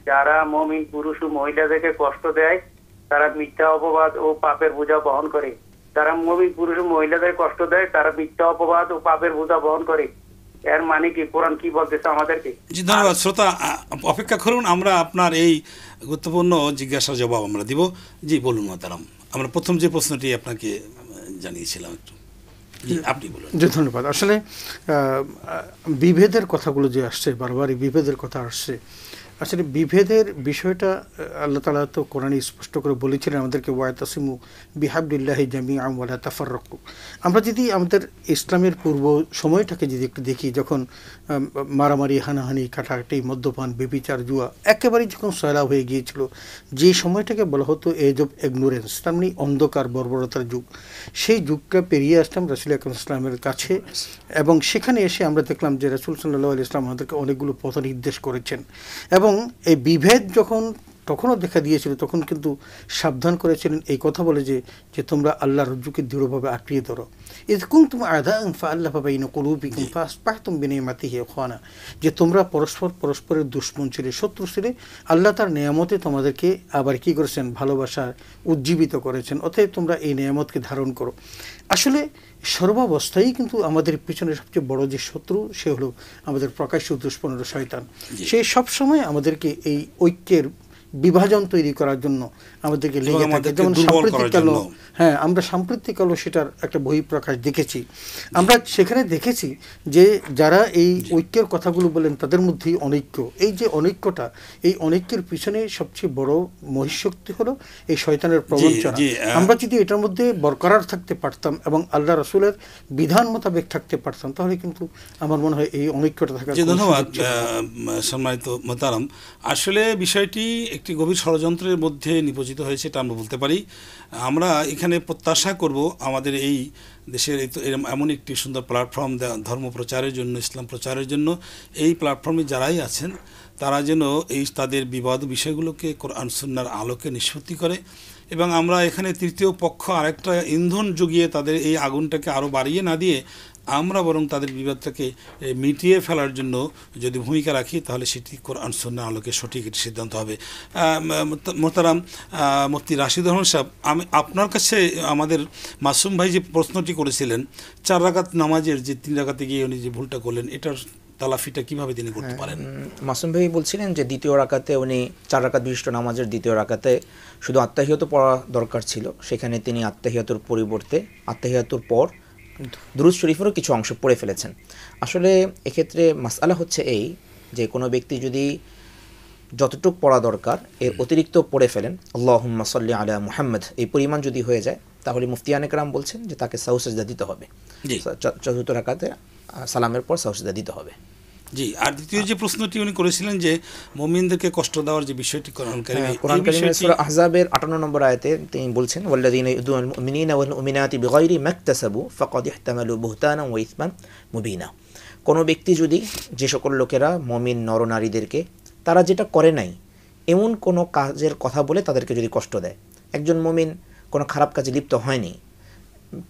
যারা মুমিন পুরুষ ও মহিলাদেরকে কষ্ট দেয় তারা মিথ্যা অপবাদ ও পাপের বোঝা বহন করে। যারা মুমিন পুরুষ ও মহিলাদের কষ্ট দেয় তারা মিথ্যা অপবাদ ও পাপের বোঝা বহন করে। এর মানে কি? কোরআন কি বলতেছে আমাদেরকে? জি ধন্যবাদ শ্রোতা, অপেক্ষা করুন, আমরা আপনার এই গুরুত্বপূর্ণ জিজ্ঞাসার জবাব আমরা দিব। জি বলুন মোহতারাম, আমরা প্রথম যে প্রশ্নটি আপনাকে জানিয়েছিলাম একটু, জি আপনি বলুন। জি ধন্যবাদ। আসলে বিভেদের কথাগুলো যে আসছে, বারবারই বিভেদের কথা আসছে, আসলে বিভেদের বিষয়টা আল্লাহ তাআলা তো কোরআনে স্পষ্ট করে বলেছিলেন আমাদেরকে, ওয়াতাসিমু বিহাবলিল্লাহি জামিআন ওয়া লা তাফাররাকু। আমরা যদি আমাদের ইসলামের পূর্ব সময়টাকে যদি একটু দেখি, যখন মারামারি, হানাহানি, কাটাকাটি, মদ্যপান, ব্যভিচার, জুয়া একেবারেই যখন সয়লাব হয়ে গিয়েছিল, যে সময়টাকে বলা হতো এজ অফ ইগনোরেন্স, তার মানে অন্ধকার বর্বরতার যুগ, সেই যুগটা পেরিয়ে আসলাম রাসূল আকরাম ইসলামের কাছে, এবং সেখানে এসে আমরা দেখলাম যে রাসূল সাল্লাল্লাহু আলাইহি ওয়াসাল্লাম আমাদেরকে অনেকগুলো পথ নির্দেশ করেছেন। এবং এই বিভেদ যখন তখনও দেখা দিয়েছিল, তখন কিন্তু সাবধান করেছিলেন এই কথা বলে যে তোমরা আল্লাহর রজ্জুকে দৃঢ়ভাবে আঁকড়িয়ে ধরো। ইয কুনতুম আ'দাআন ফাআল্লাফা বাইনা কুলুবিকুম ফাসবাহতুম বিনি'মাতিহি ইখওয়ানা, যে তোমরা পরস্পরের দুশমন ছিলে, শত্রু ছিলে, আল্লাহ তার নেয়ামতে তোমাদেরকে আবার কি করেছেন, ভালোবাসা উজ্জীবিত করেছেন, অতএব তোমরা এই নেয়ামতকে ধারণ করো। আসলে সর্বাবস্থায় কিন্তু আমাদের পিছনে সবচেয়ে বড় যে শত্রু, সে হলো আমাদের প্রকাশ্য দুশমন শয়তান। সে সবসময় আমাদেরকে এই ঐক্যের বিভাজন তৈরি করার জন্য আমাদেরকে লেগে থাকে। যেমন সাম্প্রতিককাল, হ্যাঁ আমরা সাম্প্রতিককালও সেটার একটা বহিঃপ্রকাশ দেখেছি। আমরা সেখানে দেখেছি যে যারা এই ঐক্যের কথাগুলো বলেন তাদের মধ্যেই অনৈক্য। এই যে অনৈক্যটা, এই অনৈক্যের পিছনে সবচেয়ে বড় মহিষশক্তি হলো এই শয়তানের প্রবঞ্চনা। আমরা যদি এটার মধ্যে বরকরার থাকতে পারতাম এবং আল্লাহ রাসূলের বিধান মোতাবেক থাকতে পারতাম, তাহলে কিন্তু আমার মনে হয় এই অনৈক্যটা থাকার। ধন্যবাদ সম্মানিত মোহতারাম। আসলে বিষয়টি একটি গভীর ষড়যন্ত্রের মধ্যে নিপজিত হয়েছে, এটা আমরা বলতে পারি। আমরা এখানে প্রত্যাশা করব আমাদের এই দেশের এমন একটি সুন্দর প্ল্যাটফর্ম ধর্ম প্রচারের জন্য, ইসলাম প্রচারের জন্য, এই প্ল্যাটফর্মে যারাই আছেন তারা যেন তাদের বিবাদ বিষয়গুলোকে কোরআন সুন্নাহর আলোকে নিষ্পত্তি করে, এবং আমরা এখানে তৃতীয় পক্ষ আরেকটা ইন্ধন জুগিয়ে তাদের এই আগুনটাকে আরও বাড়িয়ে না দিয়ে আমরা বরং তাদের বিবাদটাকে মিটিয়ে ফেলার জন্য যদি ভূমিকা রাখি, তাহলে সেটি কোরআন সুন্নাহর আলোকে সঠিক একটি সিদ্ধান্ত হবে। মোহতারাম মুফতি রাশিদ রহমান সাহেব, আমি আপনার কাছে আমাদের মাসুম ভাই যে প্রশ্নটি করেছিলেন 4 রাকাত নামাজের যে 3 রাকাতে গিয়ে উনি যে ভুলটা করলেন, এটার তালাফিটা কিভাবে তিনি করতে পারেন? মাসুম ভাই বলছিলেন যে দ্বিতীয় রাকাতে উনি 4 রাকাত বিশিষ্ট নামাজের দ্বিতীয় রাকাতে শুধু আত্তাহিয়াত পড়া দরকার ছিল, সেখানে তিনি আত্তাহিয়াতুর পরিবর্তে আত্তাহিয়াতুর পর দুরূদ শরীফেরও কিছু অংশ পড়ে ফেলেছেন। আসলে এক্ষেত্রে মাসআলা হচ্ছে এই যে কোনো ব্যক্তি যদি যতটুকু পড়া দরকার এর অতিরিক্ত পড়ে ফেলেন, আল্লাহুম্মা সাল্লি আলা মুহাম্মদ, এই পরিমাণ যদি হয়ে যায়, তাহলে মুফতিয়ান একরাম বলছেন যে তাকে সাহু সাজদা দিতে হবে, জি চতুর্থ রাকাতে সালামের পর সাহু সাজদা দিতে হবে। জি। আর দ্বিতীয় যে প্রশ্নটি উনি করেছিলেন যে মুমিনদেরকে কষ্ট দেওয়ার যে বিষয়টি কোরআন কারিমে, কোরআন কারিমের সূরা আহজাবের 58 নম্বর আয়াতে তিনি বলছেন ওয়াল্লাযীনা ইউযুনা আল মুমিনিনা ওয়াল মুমিনাতি বিগাইরি মাকতাসাবু ফাকাদ ইহতামালু বুহতানান ওয়া ইসমান মুবিনা। কোনো ব্যক্তি যদি, যে সকল লোকেরা মুমিন নরনারীদেরকে তারা যেটা করে নাই এমন কোনো কাজের কথা বলে তাদেরকে যদি কষ্ট দেয়, একজন মুমিন কোনো খারাপ কাজে লিপ্ত হয়নি,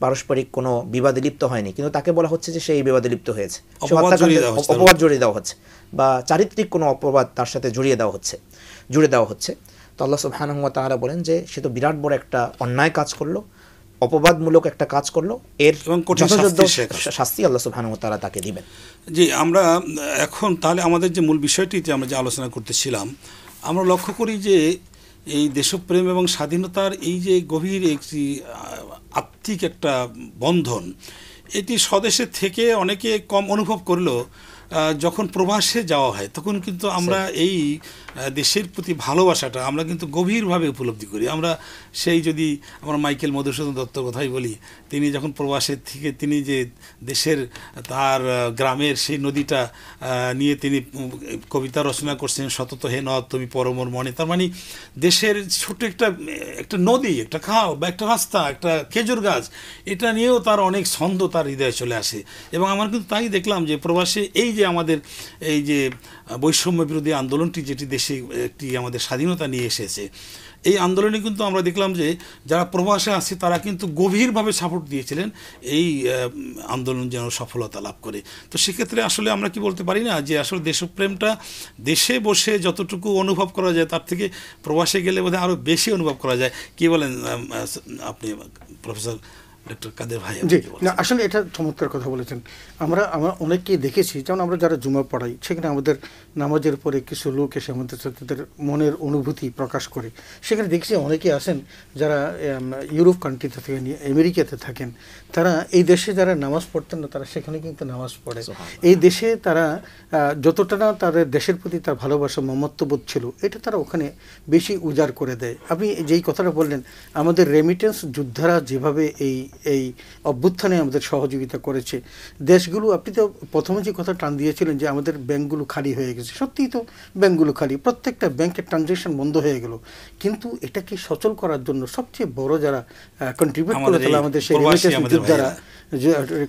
পারস্পরিক কোনো বিবাদে লিপ্ত হয়নি, কিন্তু তাকে বলা হচ্ছে যে সে এই বিবাদে লিপ্ত হয়েছে, অপবাদ জড়িয়ে দেওয়া হচ্ছে বা চারিত্রিক কোনো অপবাদ তার সাথে জুড়ে দেওয়া হচ্ছে, তো আল্লাহ সুবহানাহু ওয়া তাআলা বলেন যে সে তো বিরাট বড় একটা অন্যায় কাজ করলো, অপবাদমূলক একটা কাজ করলো, এর যথাযথ শাস্তি আল্লাহ সুবহানাহু ওয়া তাআলা তাকে দিবেন। জি, আমরা এখন তাহলে আমাদের যে মূল বিষয়টিতে আমরা যে আলোচনা করতেছিলাম, আমরা লক্ষ্য করি যে এই দেশপ্রেম এবং স্বাধীনতার এই যে গভীর একটি আত্মিক একটা বন্ধন, এটি স্বদেশের থেকে অনেকে কম অনুভব করলেও যখন প্রবাসে যাওয়া হয় তখন কিন্তু আমরা এই দেশের প্রতি ভালোবাসাটা আমরা কিন্তু গভীরভাবে উপলব্ধি করি। আমরা সেই যদি আমরা মাইকেল মধুসূদন দত্তর কথাই বলি, তিনি যখন প্রবাসের থেকে তিনি যে দেশের তার গ্রামের সেই নদীটা নিয়ে তিনি কবিতা রচনা করছেন, সতত হে নদ তুমি পরমর মনে, তার মানে দেশের ছোট একটা নদী, একটা খাল বা একটা রাস্তা, একটা খেজুর গাছ, এটা নিয়েও তার অনেক ছন্দ তার হৃদয়ে চলে আসে। এবং আমার কিন্তু তাই দেখলাম যে প্রবাসে এই যে আমাদের এই যে বৈষম্য বিরোধী আন্দোলনটি যেটি দেশে একটি আমাদের স্বাধীনতা নিয়ে এসেছে, এই আন্দোলনে কিন্তু আমরা দেখলাম যে যারা প্রবাসে আছে তারা কিন্তু গভীরভাবে সাপোর্ট দিয়েছিলেন এই আন্দোলন যেন সফলতা লাভ করে। তো সেক্ষেত্রে আসলে আমরা কি বলতে পারি না যে আসলে দেশপ্রেমটা দেশে বসে যতটুকু অনুভব করা যায় তার থেকে প্রবাসে গেলে বোধহয় আরও বেশি অনুভব করা যায়। কি বলেন আপনি প্রফেসর ডক্টর কাদের ভাই? জি, না আসলে এটা চমৎকার কথা বলেছেন। আমরা অনেককেই দেখেছি, যেমন আমরা যারা জুমা পড়াই সেখানে আমাদের নামাজের পরে কিছু লোক এসে আমাদের সাথে তাদের মনের অনুভূতি প্রকাশ করে। সেখানে দেখছি অনেকেই আছেন যারা ইউরোপ কান্ট্রিতে থাকেন, আমেরিকাতে থাকেন, তারা এই দেশে যারা নামাজ পড়তেন না তারা সেখানে কিন্তু নামাজ পড়ে। এই দেশে তারা যতটা না তাদের দেশের প্রতি তার ভালোবাসা মমত্ববোধ ছিল, এটা তারা ওখানে বেশি উজাড় করে দেয়। আপনি যেই কথাটা বললেন, আমাদের রেমিটেন্স যোদ্ধারা যেভাবে এই অভ্যুত্থানে আমাদের সহযোগিতা করেছে, দেশগুলো, আপনি তো প্রথমে যে কথা টান দিয়েছিলেন যে আমাদের ব্যাংকগুলো খালি হয়ে গেছে, সত্যিই তো ব্যাংকগুলো খালি, প্রত্যেকটা ব্যাংকের ট্রানজ্যাকশন বন্ধ হয়ে গেল, কিন্তু এটাকে সচল করার জন্য সবচেয়ে বড় যারা কন্ট্রিবিউট করলো তাহলে আমাদের সেই রেমিটেন্স যোদ্ধারা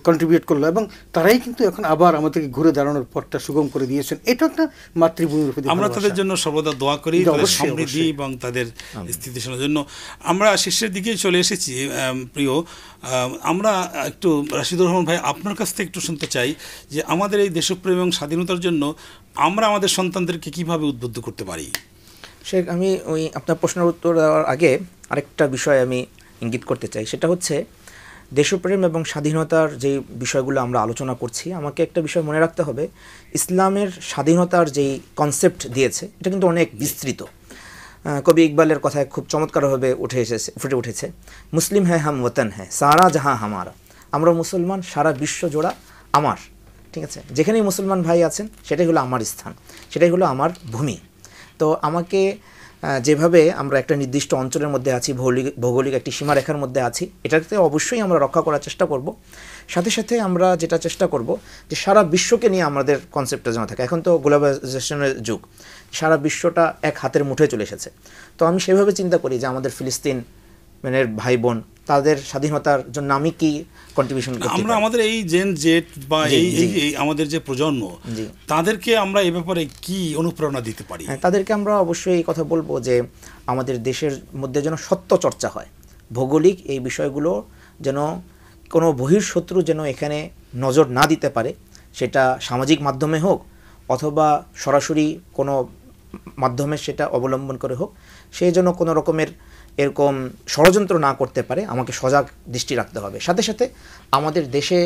কন্ট্রিবিউট করলো, এবং তারাই কিন্তু এখন আবার আমাদেরকে ঘুরে দাঁড়ানোর পথটা সুগম করে দিয়েছেন। এটা একটা মাতৃভূমির প্রতি আমরা তাদের জন্য সর্বদা দোয়া করি, সমৃদ্ধি এবং তাদের স্থিতিশীলতার জন্য। আমরা শেষের দিকে চলে এসেছি প্রিয়, আমরা একটু রাশিদুর রহমান ভাই আপনার কাছ থেকে একটু শুনতে চাই যে আমাদের এই দেশপ্রেম এবং স্বাধীনতার জন্য আমরা আমাদের সন্তানদেরকে কিভাবে উদ্বুদ্ধ করতে পারি। শেখ, আমি ওই আপনার প্রশ্নের উত্তর দেওয়ার আগে আরেকটা বিষয় আমি ইঙ্গিত করতে চাই, সেটা হচ্ছে দেশপ্রেম এবং স্বাধীনতার যে বিষয়গুলো আমরা আলোচনা করছি, আমাকে একটা বিষয় মনে রাখতে হবে, ইসলামের স্বাধীনতার যেই কনসেপ্ট দিয়েছে এটা কিন্তু অনেক বিস্তৃত। কবি ইকবালের কথায় খুব চমৎকারভাবে ফুটে উঠেছে, মুসলিম হ্যাঁ হাম ওতন হ্যাঁ সারা জাহাঁ হামারা, আমরা মুসলমান, সারা বিশ্ব জোড়া আমার, ঠিক আছে, যেখানেই মুসলমান ভাই আছেন সেটাই হলো আমার স্থান, সেটাই হলো আমার ভূমি। তো আমাকে যেভাবে আমরা একটা নির্দিষ্ট অঞ্চলের মধ্যে আছি, ভৌগোলিক একটি সীমারেখার মধ্যে আছি, এটাকে অবশ্যই আমরা রক্ষা করার চেষ্টা করব। সাথে সাথে আমরা যেটা চেষ্টা করব যে সারা বিশ্বকে নিয়ে আমাদের কনসেপ্টটা যেন থাকে। এখন তো গ্লোবালাইজেশনের যুগ, সারা বিশ্বটা এক হাতের মুঠোয় চলে এসেছে। তো আমি সেভাবে চিন্তা করি যে আমাদের ফিলিস্তিন মানে ভাই বোন, তাদের স্বাধীনতার জন্য আমি কি কন্ট্রিবিউশন করতে পারি। আমরা আমাদের এই জেন জেট বা এই আমাদের যে প্রজন্ম, তাদেরকে আমরা এই ব্যাপারে কি অনুপ্রেরণা দিতে পারি? তাদেরকে আমরা অবশ্যই এই কথা বলবো যে আমাদের দেশের মধ্যে যেন সত্য চর্চা হয়, ভৌগোলিক এই বিষয়গুলো যেন কোনো বহির্শত্রু যেন এখানে নজর না দিতে পারে, সেটা সামাজিক মাধ্যমে হোক অথবা সরাসরি কোনো মাধ্যমে সেটা অবলম্বন করে হোক, সে যেন কোনো রকমের এরকম ষড়যন্ত্র না করতে পারে, আমাকে সজাগ দৃষ্টি রাখতে হবে। সাথে সাথে আমাদের দেশে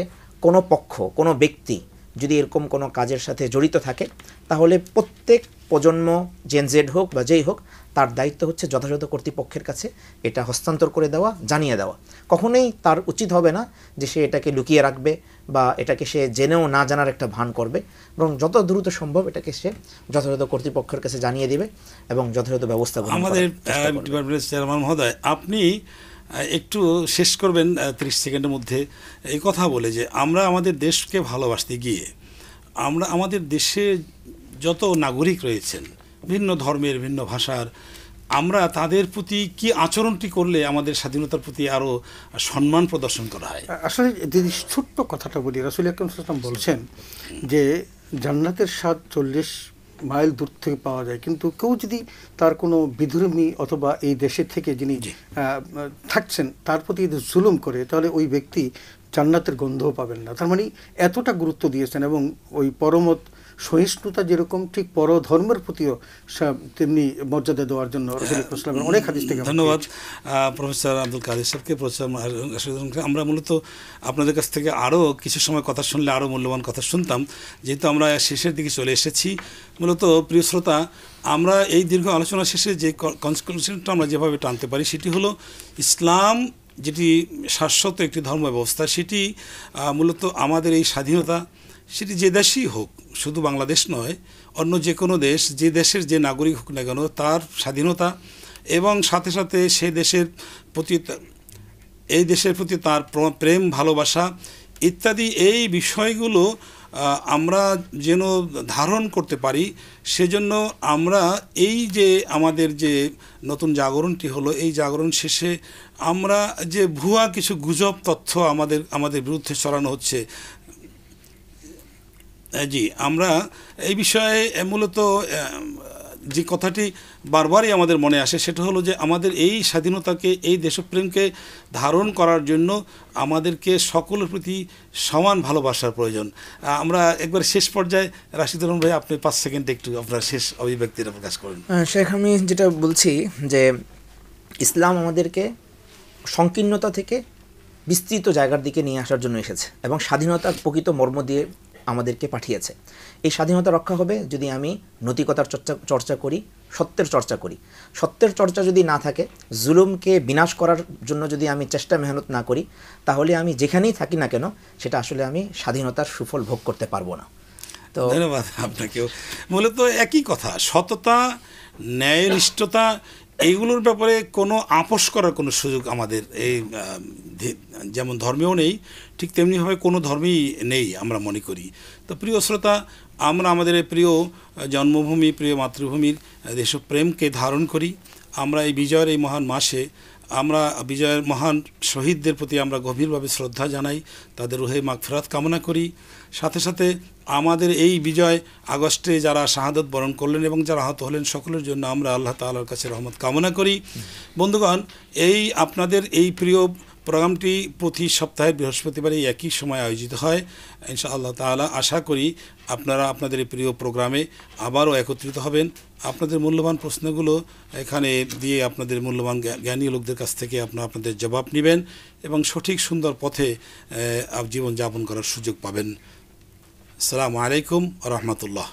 কোনো পক্ষ, কোনো ব্যক্তি যদি এরকম কোনো কাজের সাথে জড়িত থাকে, তাহলে প্রত্যেক প্রজন্ম, জেন জেড হোক বা যেই হোক, তার দায়িত্ব হচ্ছে যথাযথ কর্তৃপক্ষের কাছে এটা হস্তান্তর করে দেওয়া, জানিয়ে দেওয়া। কখনোই তার উচিত হবে না যে সে এটাকে লুকিয়ে রাখবে বা এটাকে সে জেনেও না জানার একটা ভান করবে, এবং যত দ্রুত সম্ভব এটাকে সে যথাযথ কর্তৃপক্ষের কাছে জানিয়ে দিবে এবং যথাযথ ব্যবস্থা গ্রহণ করবে। আমাদের ডিপার্টমেন্টের চেয়ারম্যান মহোদয়, আপনি একটু শেষ করবেন 30 সেকেন্ডের মধ্যে এই কথা বলে যে আমরা আমাদের দেশকে ভালোবাসতে গিয়ে আমরা আমাদের দেশে যত নাগরিক রয়েছেন ভিন্ন ধর্মের ভিন্ন ভাষার, আমরা তাদের প্রতি কি আচরণটি করলে আমাদের স্বাধীনতার প্রতি আরও সম্মান প্রদর্শন করা হয়? আসলে যদি ছোট্ট কথাটা বলি, রাসূল আকরাম সাল্লাল্লাহু আলাইহি ওয়াসাল্লাম বলছেন যে জান্নাতের স্বাদ 40 মাইল দূর থেকে পাওয়া যায়, কিন্তু কেউ যদি তার কোনো বিধর্মী অথবা এই দেশে থেকে যিনি থাকছেন তার প্রতি যদি জুলুম করে, তাহলে ওই ব্যক্তি জান্নাতের গন্ধও পাবেন না। তার মানে এতটা গুরুত্ব দিয়েছেন, এবং ওই পরমত সহিষ্ণুতা যেরকম ঠিক পর ধর্মের প্রতিও তেমনি মর্যাদা দেওয়ার জন্য রাসূল আকরাম সাল্লাল্লাহু আলাইহি ওয়াসাল্লাম অনেক হাদিস থেকে। ধন্যবাদ প্রফেসর আব্দুল কাদের সাহেবকে, প্রফেসর রাশিদুলকে। আমরা মূলত আপনাদের কাছ থেকে আরও কিছু সময় কথা শুনলে আরও মূল্যবান কথা শুনতাম, যেহেতু আমরা শেষের দিকে চলে এসেছি। মূলত প্রিয় শ্রোতা, আমরা এই দীর্ঘ আলোচনা শেষে যে কনক্লুশনটা আমরা যেভাবে টানতে পারি সেটি হলো ইসলাম যেটি শাশ্বত একটি ধর্ম ব্যবস্থা, সেটি মূলত আমাদের এই স্বাধীনতা, সেটি যে দেশই হোক, শুধু বাংলাদেশ নয়, অন্য যে কোনো দেশ, যে দেশের যে নাগরিক হোক না কেন, তার স্বাধীনতা এবং সাথে সাথে সে দেশের প্রতি, এই দেশের প্রতি তার প্রেম ভালোবাসা ইত্যাদি এই বিষয়গুলো আমরা যেন ধারণ করতে পারি। সেজন্য আমরা এই যে আমাদের যে নতুন জাগরণটি হলো, এই জাগরণ শেষে আমরা যে ভুয়া কিছু গুজব তথ্য আমাদের বিরুদ্ধে ছড়ানো হচ্ছে, জি, আমরা এই বিষয়ে মূলত যে কথাটি বারবারই আমাদের মনে আসে সেটা হলো যে আমাদের এই স্বাধীনতাকে, এই দেশপ্রেমকে ধারণ করার জন্য আমাদেরকে সকলের প্রতি সমান ভালোবাসার প্রয়োজন। আমরা একবার শেষ পর্যায়ে রাশিদুর রহমান ভাই, আপনি 5 সেকেন্ডে একটু আপনার শেষ অভিব্যক্তিটা প্রকাশ করুন। শেখ, আমি যেটা বলছি যে ইসলাম আমাদেরকে সংকীর্ণতা থেকে বিস্তৃত জায়গার দিকে নিয়ে আসার জন্য এসেছে এবং স্বাধীনতার প্রকৃত মর্ম দিয়ে আমাদেরকে পাঠিয়েছে। এই স্বাধীনতা রক্ষা হবে যদি আমি নৈতিকতার চর্চা করি, সত্যের চর্চা করি। সত্যের চর্চা যদি না থাকে, জুলুমকে বিনাশ করার জন্য যদি আমি চেষ্টা মেহনত না করি, তাহলে আমি যেখানেই থাকি না কেন সেটা আসলে আমি স্বাধীনতার সুফল ভোগ করতে পারবো না। তো ধন্যবাদ আপনাকেও। মূলত একই কথা, সততা, ন্যায়নিষ্ঠতা, এইগুলোর ব্যাপারে কোনো আপোষ করার কোনো সুযোগ আমাদের এই যেমন ধর্মেও নেই, ঠিক তেমনিভাবে কোনো ধর্মেই নেই আমরা মনে করি। তো প্রিয় শ্রোতা, আমরা আমাদের এই প্রিয় জন্মভূমি, প্রিয় মাতৃভূমির দেশপ্রেমকে ধারণ করি। আমরা এই বিজয়ের এই মহান মাসে আমরা বিজয়ের মহান শহীদদের প্রতি আমরা গভীরভাবে শ্রদ্ধা জানাই, তাদের রুহে মাগফিরাত কামনা করি। সাথে সাথে আমাদের এই বিজয় আগস্টে যারা শাহাদত বরণ করলেন এবং যারা আহত হলেন, সকলের জন্য আমরা আল্লাহ তাআলার কাছে রহমত কামনা করি। বন্ধুগণ, এই আপনাদের এই প্রিয় প্রোগ্রামটি প্রতি সপ্তাহে বৃহস্পতিবারে একই সময় আয়োজিত হয়। ইনশাআল্লাহ তাআলা আশা করি আপনারা আপনাদের এই প্রিয় প্রোগ্রামে আবারও একত্রিত হবেন। আপনাদের মূল্যবান প্রশ্নগুলো এখানে দিয়ে আপনাদের মূল্যবান জ্ঞানী লোকদের কাছ থেকে আপনাদের জবাব নেবেন এবং সঠিক সুন্দর পথে জীবনযাপন করার সুযোগ পাবেন। আসসালামু আলাইকুম ওয়া রাহমাতুল্লাহ।